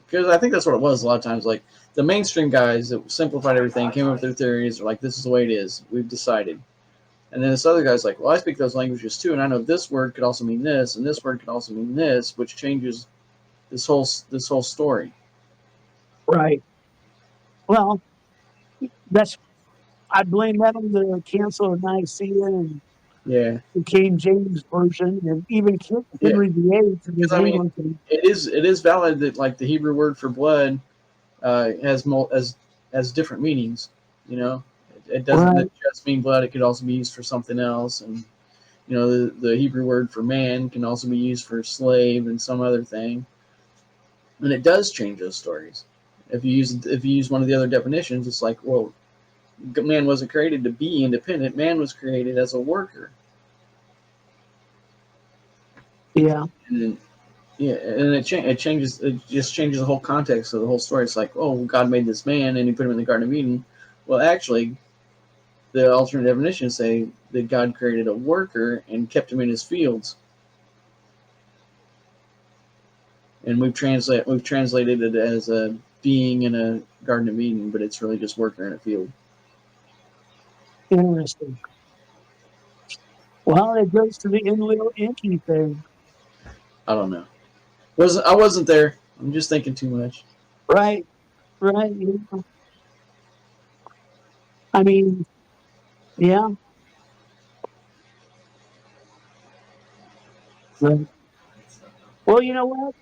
because I think that's what it was a lot of times. Like the mainstream guys that simplified everything, came up with their theories, are like, this is the way it is. We've decided. And then this other guy's like, well, I speak those languages too, and I know this word could also mean this, and this word could also mean this, which changes this whole story. Right. Well, that's I blame that on the Council of Nicaea and Yeah, the King James version, and even yeah. Henry VIII Because was I mean, Anglican. it is valid that like the Hebrew word for blood has different meanings. You know, it doesn't Right. just mean blood; it could also be used for something else. And the Hebrew word for man can also be used for slave and some other thing. And it does change those stories. If you use one of the other definitions, it's like, well, man wasn't created to be independent. Man was created as a worker. Yeah. And yeah, and it changes. It just changes the whole context of the whole story. It's like, oh, God made this man and He put him in the Garden of Eden. Well, actually, the alternate definitions say that God created a worker and kept him in his fields. And we've translated it as a being in a Garden of Eden, but it's really just worker in a field. Interesting. Well, it goes to the little inky thing. I don't know. I wasn't there. I'm just thinking too much. Right. Right. Yeah. I mean, yeah. Right. Well, you know what?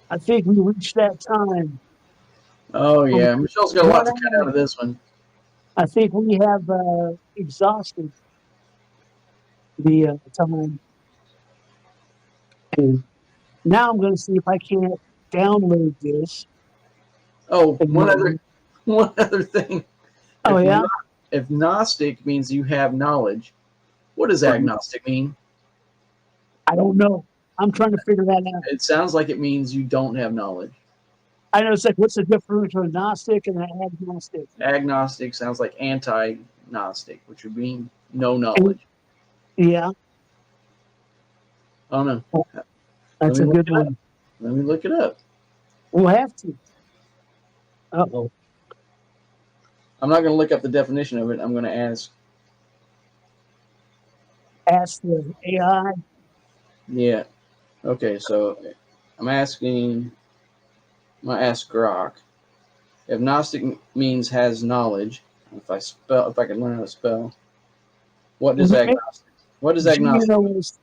I think we reached that time. Oh From yeah, Michelle's got a lot what to cut out of this one. I think we have exhausted the time. And now I'm going to see if I can't download this. Oh, one other And, one other thing. oh, If yeah? not, if Gnostic means you have knowledge, what does agnostic mean? I don't know. I'm trying to figure that out. It sounds like it means you don't have knowledge. I know it's like, what's the difference between a Gnostic and an agnostic? Agnostic sounds like anti-Gnostic, which would mean no And, knowledge. yeah, I don't know. Let that's me a look good it up. one. Let me look it up. We'll have to. Uh-oh. I'm not going to look up the definition of it. I'm going to ask. Ask the AI. Yeah. Okay. So I'm asking. I'm going to ask Grok. If Gnostic means has knowledge, if I can learn how to spell, what does agnostic? What does agnostic mean? Gnostic.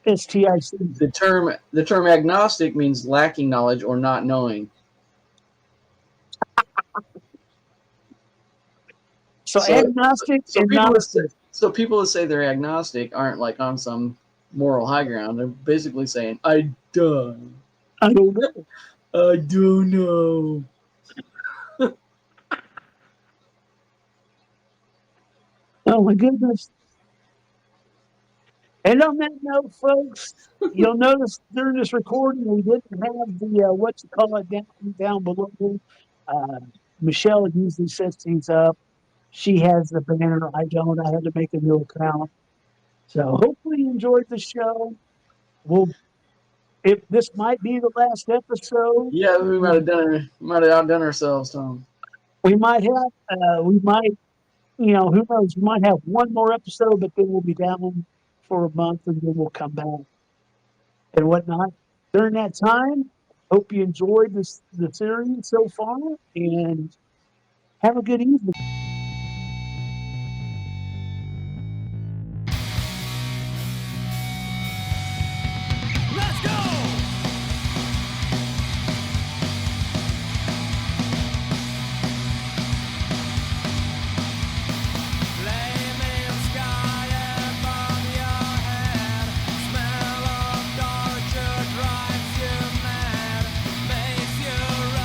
The term agnostic means lacking knowledge or not knowing. So So, agnostic so and people that say, Gnostic. so people that say they're agnostic aren't like on some moral high ground. They're basically saying, I don't know. I don't know. Oh, my goodness. And on that note, folks, you'll notice during this recording we didn't have the what you call it down below. Uh, Michelle usually sets these up. She has the banner. I don't. I had to make a new account. So hopefully you enjoyed the show. We'll if this might be the last episode, Yeah, we might have outdone ourselves, Tom. we might, who knows, we might have one more episode, but then we'll be down for a month and then we'll come back and whatnot. During that time, hope you enjoyed the series so far and have a good evening.